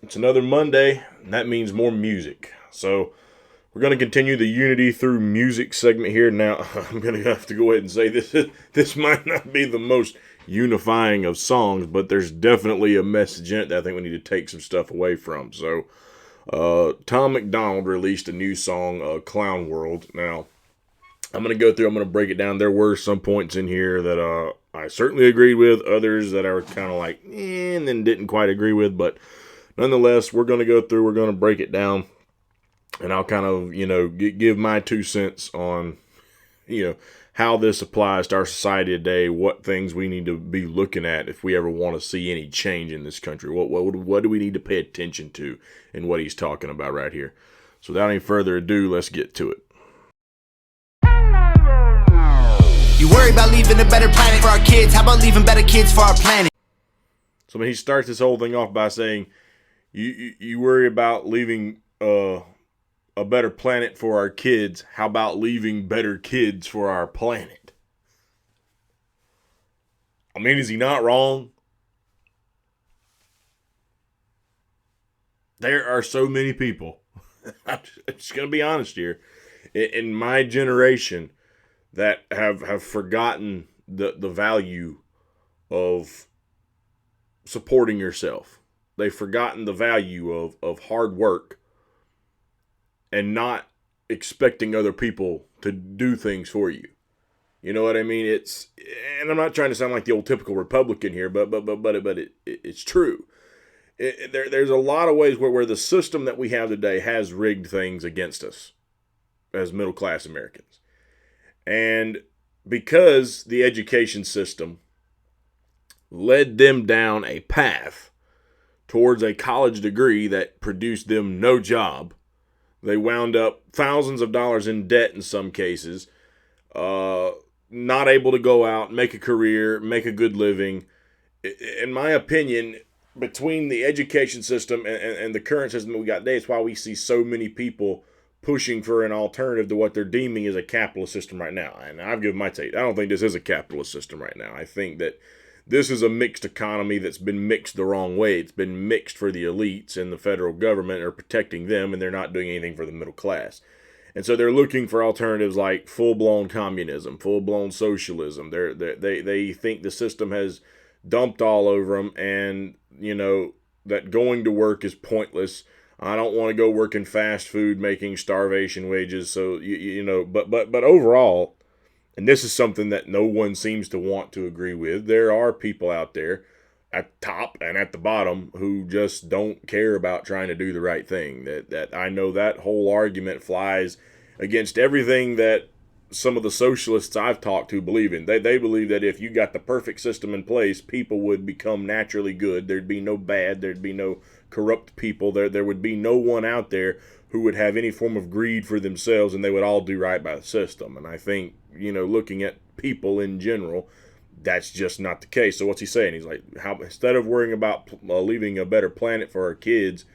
It's another Monday, and that means more music. So we're going to continue the Unity through music segment here. Now, I'm going to have to go ahead and say this might not be the most unifying of songs, but there's definitely a message in it that I think we need to take some stuff away from. So, Tom MacDonald released a new song, Clown World. Now, I'm going to go through, I'm going to break it down. There were some points in here that I certainly agreed with, others that I was kind of like, and then didn't quite agree with, but nonetheless, we're going to go through, we're going to break it down, and I'll kind of, give my 2 cents on, how this applies to our society today, what things we need to be looking at if we ever want to see any change in this country. What do we need to pay attention to in what he's talking about right here? So without any further ado, let's get to it. You worry about leaving a better planet for our kids. How about leaving better kids for our planet? So he starts this whole thing off by saying, you worry about leaving a better planet for our kids. How about leaving better kids for our planet? I mean, is he not wrong? There are so many people, I'm just going to be honest here, in my generation that have forgotten the value of supporting yourself. They've forgotten the value of hard work and not expecting other people to do things for you. You know what I mean? And I'm not trying to sound like the old typical Republican here, but it's true. There's a lot of ways where the system that we have today has rigged things against us as middle class Americans. And because the education system led them down a path towards a college degree that produced them no job, they wound up thousands of dollars in debt in some cases, not able to go out, make a career, make a good living. In my opinion, between the education system and the current system that we got today, it's why we see so many people pushing for an alternative to what they're deeming as a capitalist system right now. And I've given my take. I don't think this is a capitalist system right now. I think that this is a mixed economy that's been mixed the wrong way. It's been mixed for the elites, and the federal government are protecting them, and they're not doing anything for the middle class. And so they're looking for alternatives like full-blown communism, full-blown socialism. They think the system has dumped all over them, and, that going to work is pointless. I don't want to go work in fast food making starvation wages. So, but overall, and this is something that no one seems to want to agree with, there are people out there at the top and at the bottom who just don't care about trying to do the right thing. That I know that whole argument flies against everything that some of the socialists I've talked to believe in. They believe that if you got the perfect system in place, people would become naturally good. There'd be no bad. There'd be no corrupt people. There would be no one out there who would have any form of greed for themselves, and they would all do right by the system. And I think, looking at people in general, that's just not the case. So what's he saying? He's like, instead of worrying about leaving a better planet for our kids,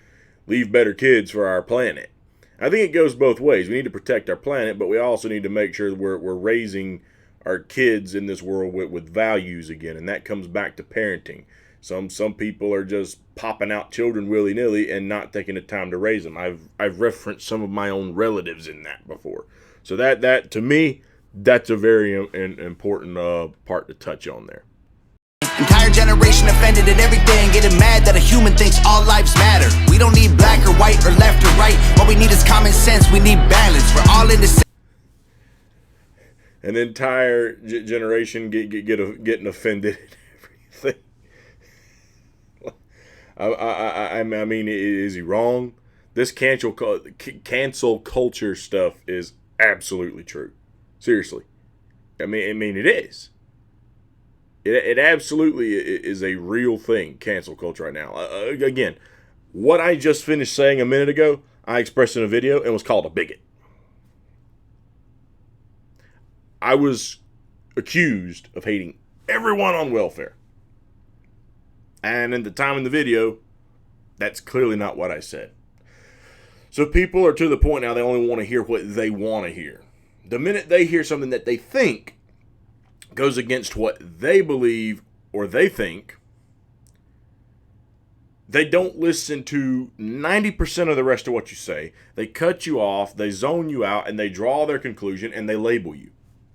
leave better kids for our planet. I think it goes both ways. We need to protect our planet, but we also need to make sure that we're raising our kids in this world with values again, and that comes back to parenting. Some people are just popping out children willy-nilly and not taking the time to raise them. I've referenced some of my own relatives in that before. So that to me, that's a very important part to touch on there. Entire generation offended at everything, getting mad that a human thinks all lives matter. We don't need black or white or left or right. What we need is common sense. We need balance. We're all in the same. An entire generation getting offended at everything. I mean, is he wrong? This cancel culture stuff is absolutely true. Seriously, I mean, it is. It absolutely is a real thing, cancel culture right now. Again, what I just finished saying a minute ago, I expressed in a video and was called a bigot. I was accused of hating everyone on welfare. And at the time in the video, that's clearly not what I said. So people are to the point now they only want to hear what they want to hear. The minute they hear something that they think goes against what they believe or they think, They don't listen to 90% of the rest of what you say. They cut you off, they zone you out, and they draw their conclusion, and they label you.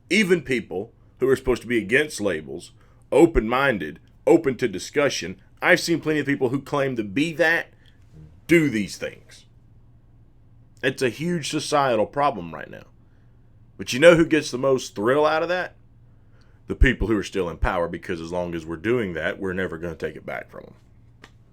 Even people who are supposed to be against labels, open-minded, open to discussion, I've seen plenty of people who claim to be that do these things. It's a huge societal problem right now. But you know who gets the most thrill out of that? The people who are still in power, because as long as we're doing that, we're never going to take it back from them.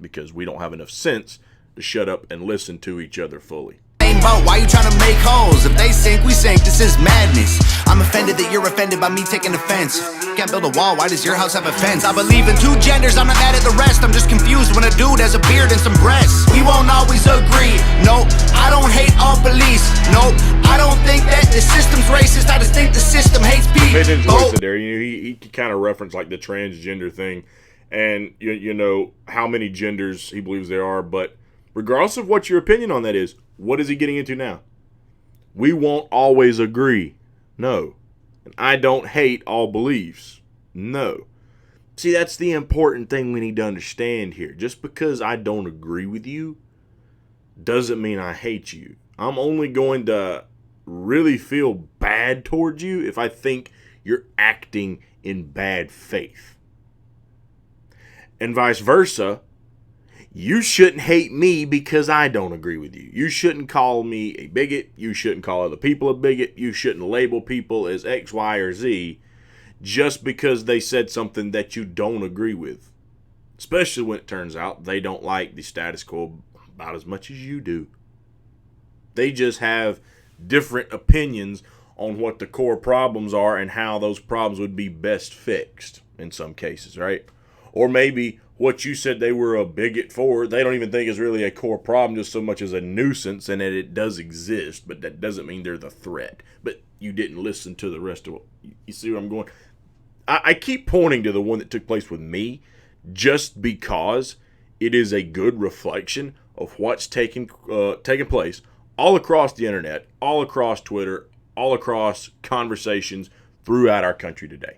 Because we don't have enough sense to shut up and listen to each other fully. Boat. Why you trying to make holes? If they sink, we sink. This is madness. I'm offended that you're offended by me taking offense. Can't build a wall. Why does your house have a fence? I believe in two genders. I'm not mad at the rest. I'm just confused when a dude has a beard and some breasts. We won't always agree. Nope. I don't hate all police. Nope. I don't think that the system's racist. I just think the system hates people. There, he kind of referenced like the transgender thing, and you know how many genders he believes there are. But regardless of what your opinion on that is, what is he getting into now? We won't always agree. No. And I don't hate all beliefs. No. See, that's the important thing we need to understand here. Just because I don't agree with you doesn't mean I hate you. I'm only going to really feel bad towards you if I think you're acting in bad faith. And vice versa. You shouldn't hate me because I don't agree with you. You shouldn't call me a bigot. You shouldn't call other people a bigot. You shouldn't label people as X, Y, or Z just because they said something that you don't agree with. Especially when it turns out they don't like the status quo about as much as you do. They just have different opinions on what the core problems are and how those problems would be best fixed in some cases, right? Or maybe what you said they were a bigot for, they don't even think is really a core problem, just so much as a nuisance, and that it does exist, but that doesn't mean they're the threat. But you didn't listen to the rest of it. You see where I'm going? I keep pointing to the one that took place with me just because it is a good reflection of what's taking place all across the internet, all across Twitter, all across conversations throughout our country today.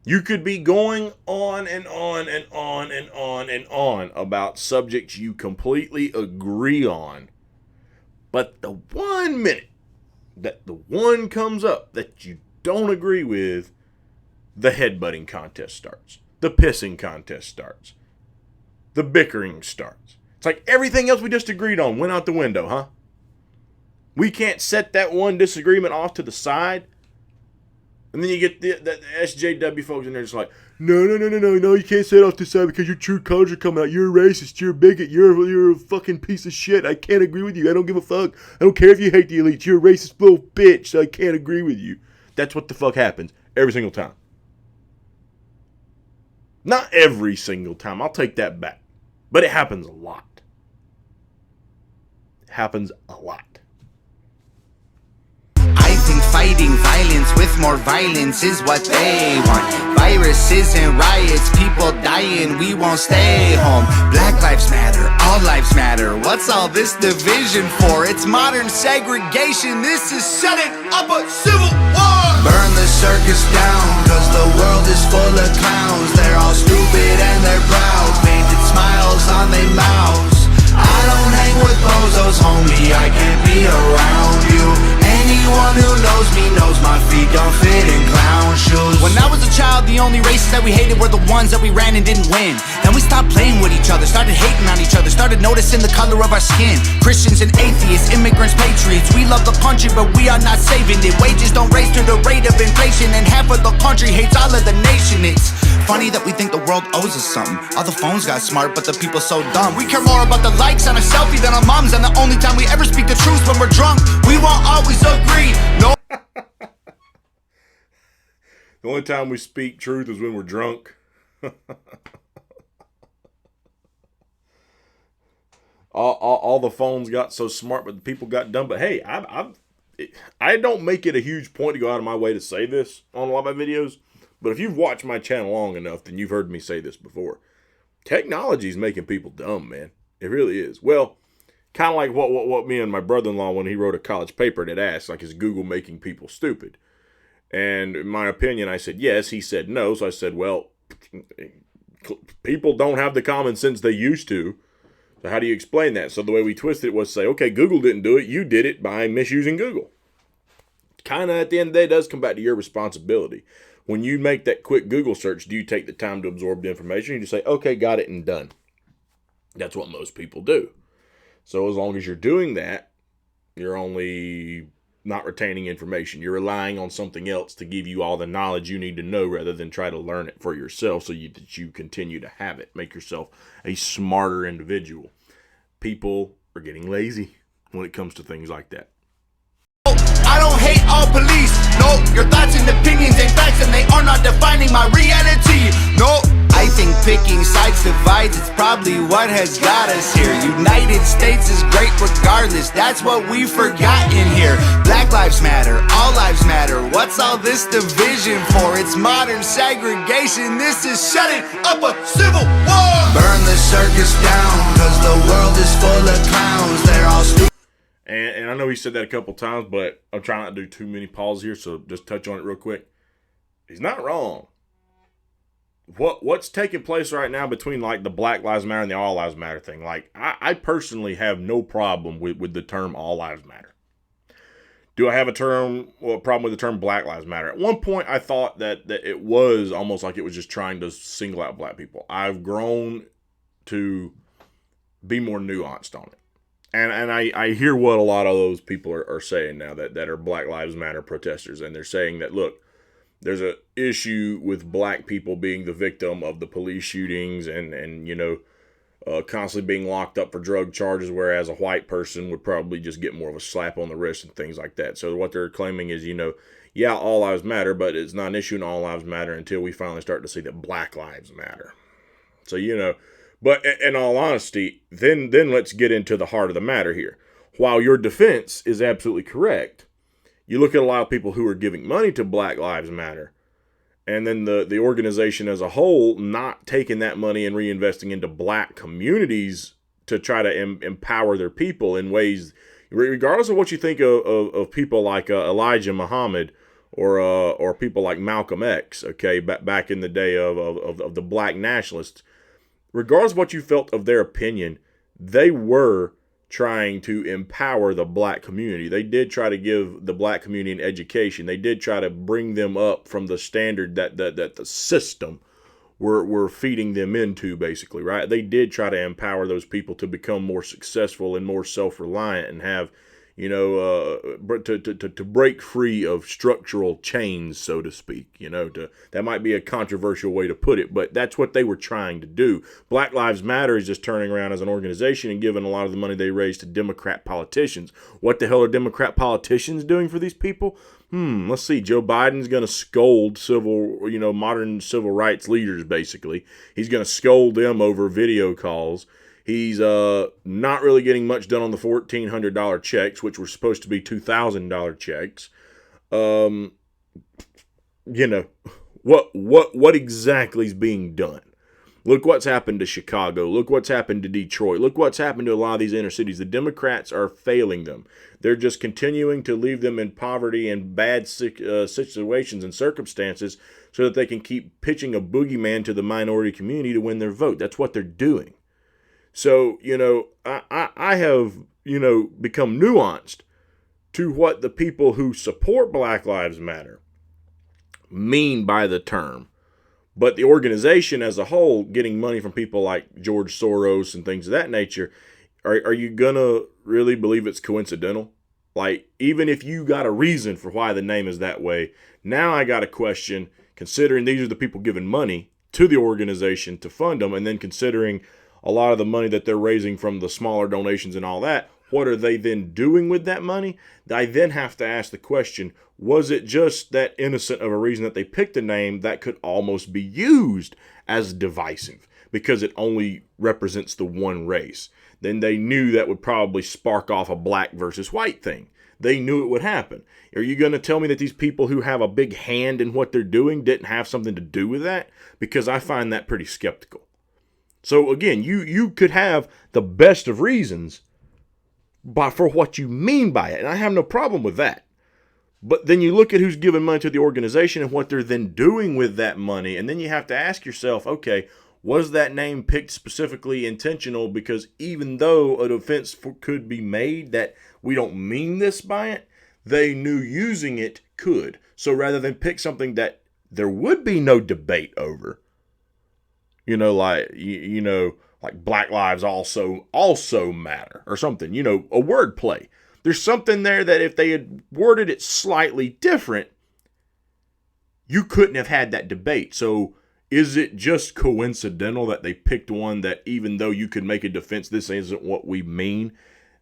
You could be going on and on and on and on and on about subjects you completely agree on. But the 1 minute that the one comes up that you don't agree with, the headbutting contest starts. The pissing contest starts. The bickering starts. It's like everything else we just agreed on went out the window, huh? We can't set that one disagreement off to the side. And then you get the SJW folks in there just like, no, you can't say it off the side because your true colors are coming out. You're a racist. You're a bigot. You're a fucking piece of shit. I can't agree with you. I don't give a fuck. I don't care if you hate the elites. You're a racist little bitch, so I can't agree with you. That's what the fuck happens every single time. Not every single time. I'll take that back. But it happens a lot. It happens a lot. Fighting violence with more violence is what they want. Viruses and riots, people dying, we won't stay home. Black lives matter, all lives matter. What's all this division for? It's modern segregation, this is setting up a civil war. Burn the circus down, cause the world is full of clowns. They're all stupid and they're proud, painted smiles on their mouths. I don't hang with bozos, homie, I can't be around you. Anyone who knows me knows my feet don't fit in clown shoes. When I was a child, the only races that we hated were the ones that we ran and didn't win. Then we stopped playing with each other, started hating on each other, started noticing the color of our skin. Christians and atheists, immigrants, patriots, we love the country but we are not saving it. Wages don't raise to the rate of inflation, and half of the country hates all of the nation. It's funny that we think the world owes us something. All the phones got smart but the people so dumb. We care more about the likes on a selfie than our moms, and the only time we ever speak the truth when we're drunk. We won't always agree. No. The only time we speak truth is when we're drunk. all the phones got so smart, but the people got dumb. But hey, I don't make it a huge point to go out of my way to say this on a lot of my videos. But if you've watched my channel long enough, then you've heard me say this before. Technology is making people dumb, man. It really is. Well, kind of like what me and my brother-in-law, when he wrote a college paper that asked, like, is Google making people stupid? And in my opinion, I said yes. He said no. So I said, well, People don't have the common sense they used to. So how do you explain that? So the way we twisted it was say, okay, Google didn't do it. You did it by misusing Google. Kind of at the end of the day, it does come back to your responsibility. When you make that quick Google search, do you take the time to absorb the information? You just say, okay, got it and done. That's what most people do. So as long as you're doing that, you're only not retaining information. You're relying on something else to give you all the knowledge you need to know rather than try to learn it for yourself that you continue to have it. Make yourself a smarter individual. People are getting lazy when it comes to things like that. I don't hate all police. No, your thoughts and opinions ain't facts, and they are not defining my reality. No, I think picking sides divides. It's probably what has got us here. United States is great regardless. That's what we forgot in here. Black lives matter. All lives matter. What's all this division for? It's modern segregation. This is shutting up a civil war. Burn the circus down, cause the world is full of clowns. They're all stupid. And I know he said that a couple times, but I'm trying not to do too many pauses here, so just touch on it real quick. He's not wrong. What's taking place right now between like the Black Lives Matter and the All Lives Matter thing? Like, I personally have no problem with the term All Lives Matter. Do I have a problem with the term Black Lives Matter? At one point, I thought that it was almost like it was just trying to single out black people. I've grown to be more nuanced on it. And I hear what a lot of those people are saying now that are Black Lives Matter protesters. And they're saying that, look, there's an issue with black people being the victim of the police shootings and constantly being locked up for drug charges, whereas a white person would probably just get more of a slap on the wrist and things like that. So what they're claiming is, yeah, all lives matter, but it's not an issue in all lives matter until we finally start to see that black lives matter. So, but in all honesty, then let's get into the heart of the matter here. While your defense is absolutely correct, you look at a lot of people who are giving money to Black Lives Matter, and then the organization as a whole not taking that money and reinvesting into black communities to try to empower their people in ways, regardless of what you think of people like Elijah Muhammad or people like Malcolm X, okay, back in the day of the black nationalists. Regardless of what you felt of their opinion, they were trying to empower the black community. They did try to give the black community an education. They did try to bring them up from the standard that the system were feeding them into, basically, right? They did try to empower those people to become more successful and more self-reliant and have, to break free of structural chains, so to speak. That might be a controversial way to put it, but that's what they were trying to do. Black Lives Matter is just turning around as an organization and giving a lot of the money they raised to Democrat politicians. What the hell are Democrat politicians doing for these people? Let's see. Joe Biden's going to scold modern civil rights leaders, basically. He's going to scold them over video calls. He's not really getting much done on the $1,400 checks, which were supposed to be $2,000 checks. What exactly is being done? Look what's happened to Chicago. Look what's happened to Detroit. Look what's happened to a lot of these inner cities. The Democrats are failing them. They're just continuing to leave them in poverty and bad situations and circumstances so that they can keep pitching a boogeyman to the minority community to win their vote. That's what they're doing. So, I have, become nuanced to what the people who support Black Lives Matter mean by the term. But the organization as a whole, getting money from people like George Soros and things of that nature, are you going to really believe it's coincidental? Like, even if you got a reason for why the name is that way, now I got a question, considering these are the people giving money to the organization to fund them, and then considering a lot of the money that they're raising from the smaller donations and all that, what are they then doing with that money? I then have to ask the question, was it just that innocent of a reason that they picked a name that could almost be used as divisive because it only represents the one race? Then they knew that would probably spark off a black versus white thing. They knew it would happen. Are you going to tell me that these people who have a big hand in what they're doing didn't have something to do with that? Because I find that pretty skeptical. So again, you could have the best of reasons for what you mean by it, and I have no problem with that. But then you look at who's giving money to the organization and what they're then doing with that money, and then you have to ask yourself, okay, Was that name picked specifically intentional? Because even though a defense could be made that we don't mean this by it, they knew using it could. So rather than pick something that there would be no debate over, like Black Lives also matter or something, a wordplay. There's something there that if they had worded it slightly different, you couldn't have had that debate. So is it just coincidental that they picked one that, even though you could make a defense, this isn't what we mean,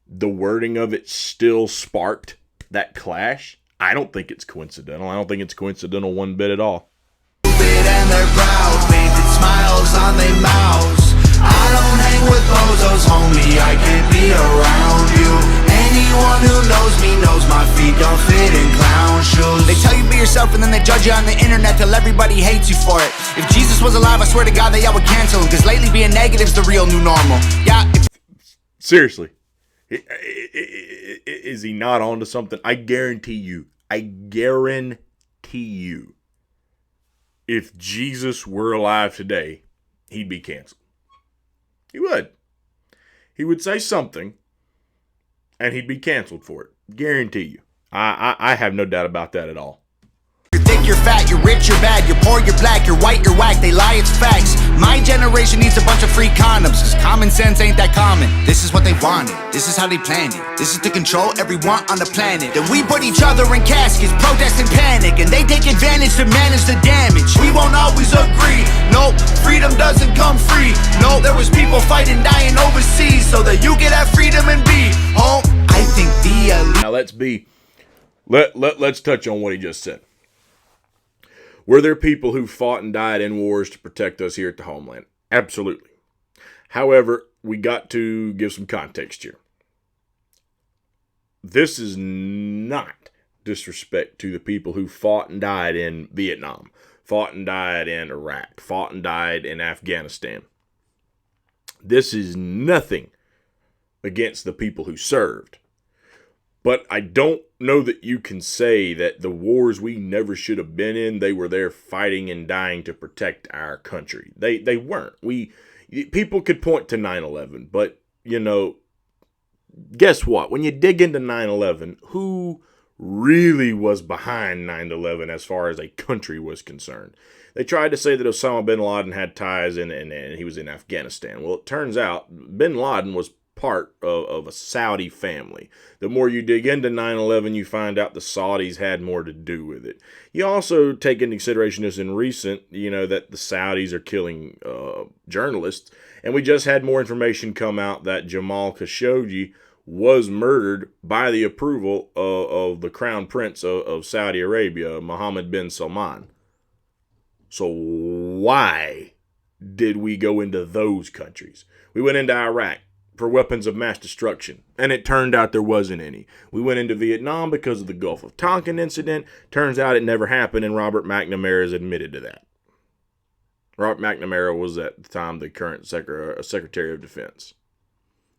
the wording of it still sparked that clash? I don't think it's coincidental. I don't think it's coincidental one bit at all. And their brows painted smiles on their mouths. I don't hang with bozos, homie, I can't be around you. Anyone who knows me knows my feet don't fit in clown shoes. They tell you be yourself and then they judge you on the internet till everybody hates you for it. If Jesus was alive, I swear to God that y'all would cancel him, cause lately being negative's the real new normal. Yeah. Seriously. Is he not onto something? I guarantee you, if Jesus were alive today, he'd be canceled. He would. He would say something, and he'd be canceled for it. Guarantee you. I have no doubt about that at all. You're thick, you're fat, you're rich, you're bad, you're poor, you're black, you're white, you're whack, they lie, it's facts. My generation needs a bunch of free condoms, cause common sense ain't that common. This is what they wanted, this is how they planned it. This is to control everyone on the planet. Then we put each other in caskets, protest and panic, and they take advantage to manage the damage. We won't always agree, nope, freedom doesn't come free. No, there was people fighting, dying overseas, so that you can have freedom and be home. I think the elite. Now let's touch on what he just said. Were there people who fought and died in wars to protect us here at the homeland? Absolutely. However, we got to give some context here. This is not disrespect to the people who fought and died in Vietnam, fought and died in Iraq, fought and died in Afghanistan. This is nothing against the people who served. But I don't know that you can say that the wars we never should have been in, they were there fighting and dying to protect our country. They weren't. People could point to 9/11, but, guess what? When you dig into 9/11, who really was behind 9/11 as far as a country was concerned? They tried to say that Osama bin Laden had ties and he was in Afghanistan. Well, it turns out bin Laden was part of a Saudi family. The more you dig into 9/11, you find out the Saudis had more to do with it. You also take into consideration this in recent, that the Saudis are killing journalists. And we just had more information come out that Jamal Khashoggi was murdered by the approval of the Crown Prince of Saudi Arabia, Mohammed bin Salman. So why did we go into those countries? We went into Iraq for weapons of mass destruction, and it turned out there wasn't any. We went into Vietnam because of the Gulf of Tonkin incident. Turns out it never happened, and Robert McNamara has admitted to that. Robert McNamara was at the time the current Secretary of Defense.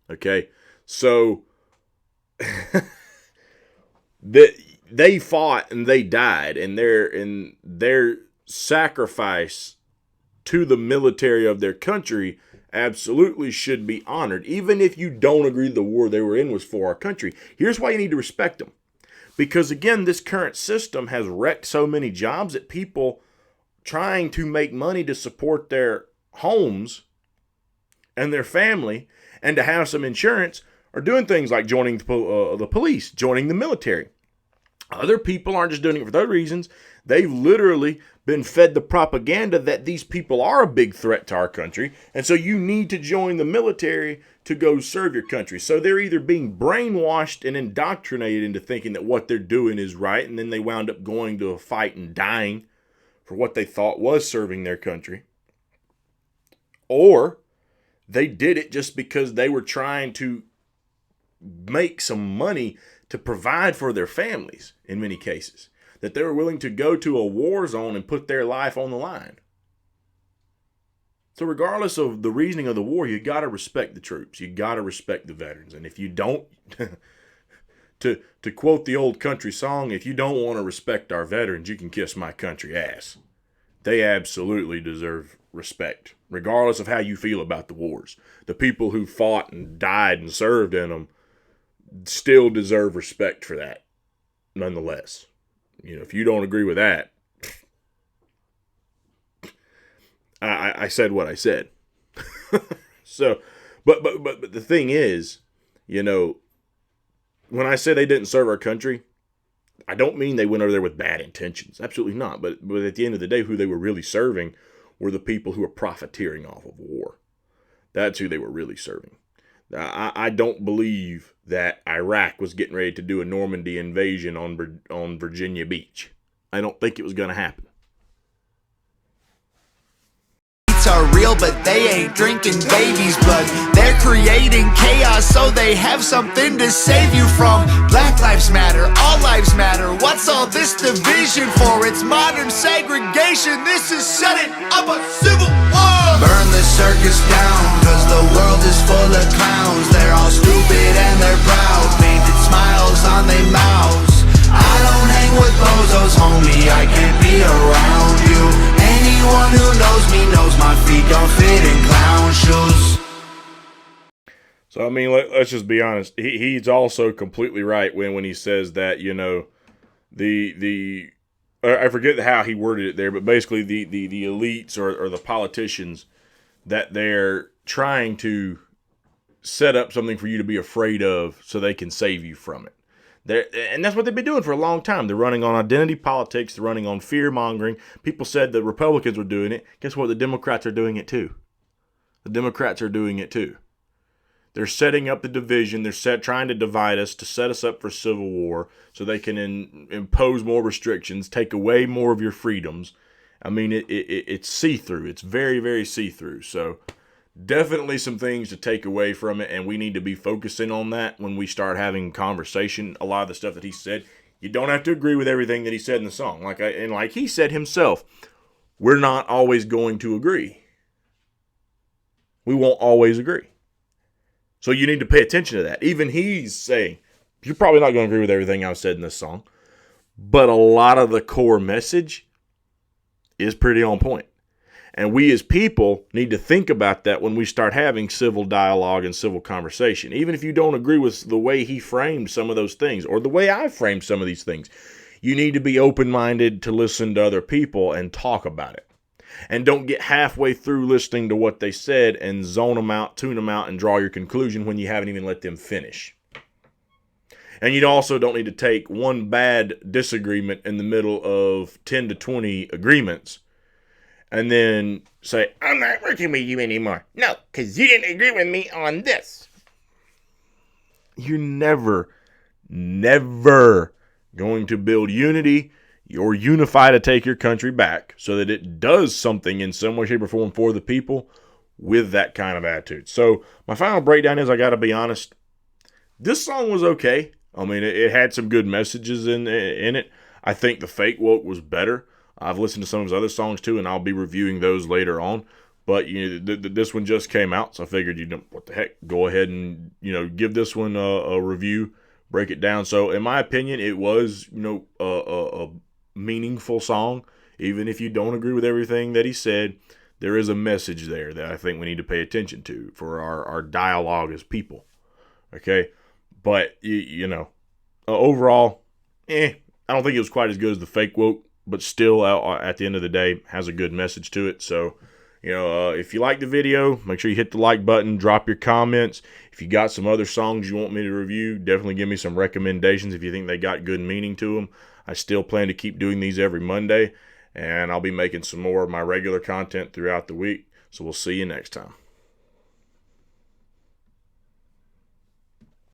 Okay, so they fought and they died, and their sacrifice to the military of their country absolutely should be honored, even if you don't agree the war they were in was for our country. Here's why you need to respect them. Because, again, this current system has wrecked so many jobs that people trying to make money to support their homes and their family and to have some insurance are doing things like joining the police, joining the military. Other people aren't just doing it for those reasons. They've literally been fed the propaganda that these people are a big threat to our country, and so you need to join the military to go serve your country. So they're either being brainwashed and indoctrinated into thinking that what they're doing is right, and then they wound up going to a fight and dying for what they thought was serving their country. Or they did it just because they were trying to make some money to provide for their families in many cases. That they were willing to go to a war zone and put their life on the line. So regardless of the reasoning of the war, you got to respect the troops. You got to respect the veterans. And if you don't, to quote the old country song, if you don't want to respect our veterans, you can kiss my country ass. they absolutely deserve respect, regardless of how you feel about the wars. The people who fought and died and served in them still deserve respect for that, nonetheless. If you don't agree with that, I said what I said. So, but the thing is, when I say they didn't serve our country, I don't mean they went over there with bad intentions. Absolutely not. But at the end of the day, who they were really serving were the people who were profiteering off of war. That's who they were really serving. I don't believe that Iraq was getting ready to do a Normandy invasion on Virginia Beach. I don't think it was going to happen. Are real, but they ain't drinking baby's blood. They're creating chaos so they have something to save you from. Black lives matter, all lives matter. What's all this division for? It's modern segregation. This is setting up a civil war. Burn the circus down, cause the world is full of clowns. They're all stupid and they're proud, painted smiles on their mouths. I don't hang with bozos, homie, I can't be around you. Anyone who knows me knows my feet don't fit in clown shoes. So, I mean, let's just be honest. He's also completely right when he says that, I forget how he worded it there, but basically the elites or the politicians, that they're trying to set up something for you to be afraid of so they can save you from it. And that's what they've been doing for a long time. They're running on identity politics. They're running on fear-mongering. People said the Republicans were doing it. Guess what? The Democrats are doing it too. The Democrats are doing it too. They're setting up the division. They're trying to divide us, to set us up for civil war so they can impose more restrictions, take away more of your freedoms. I mean, it's see-through. It's very, very see-through. So definitely some things to take away from it, and we need to be focusing on that when we start having conversation. A lot of the stuff that he said, you don't have to agree with everything that he said in the song. Like he said himself, we're not always going to agree. We won't always agree. So you need to pay attention to that. Even he's saying, you're probably not going to agree with everything I've said in this song, but a lot of the core message is pretty on point. And we as people need to think about that when we start having civil dialogue and civil conversation. Even if you don't agree with the way he framed some of those things or the way I framed some of these things, you need to be open-minded to listen to other people and talk about it. And don't get halfway through listening to what they said and zone them out, tune them out, and draw your conclusion when you haven't even let them finish. And you also don't need to take one bad disagreement in the middle of 10 to 20 agreements and then say, I'm not working with you anymore. No, because you didn't agree with me on this. You're never going to build unity or unify to take your country back so that it does something in some way, shape, or form for the people with that kind of attitude. So my final breakdown is, I got to be honest, this song was okay. I mean, it had some good messages in it. I think the Fake Woke was better. I've listened to some of his other songs too, and I'll be reviewing those later on. But this one just came out, so I figured, what the heck, go ahead and give this one a review, break it down. So in my opinion, it was a meaningful song. Even if you don't agree with everything that he said, there is a message there that I think we need to pay attention to for our dialogue as people. Okay, but overall, I don't think it was quite as good as the Fake Woke. But still, at the end of the day, has a good message to it. So, if you like the video, make sure you hit the like button, drop your comments. If you got some other songs you want me to review, definitely give me some recommendations if you think they got good meaning to them. I still plan to keep doing these every Monday, and I'll be making some more of my regular content throughout the week. So we'll see you next time.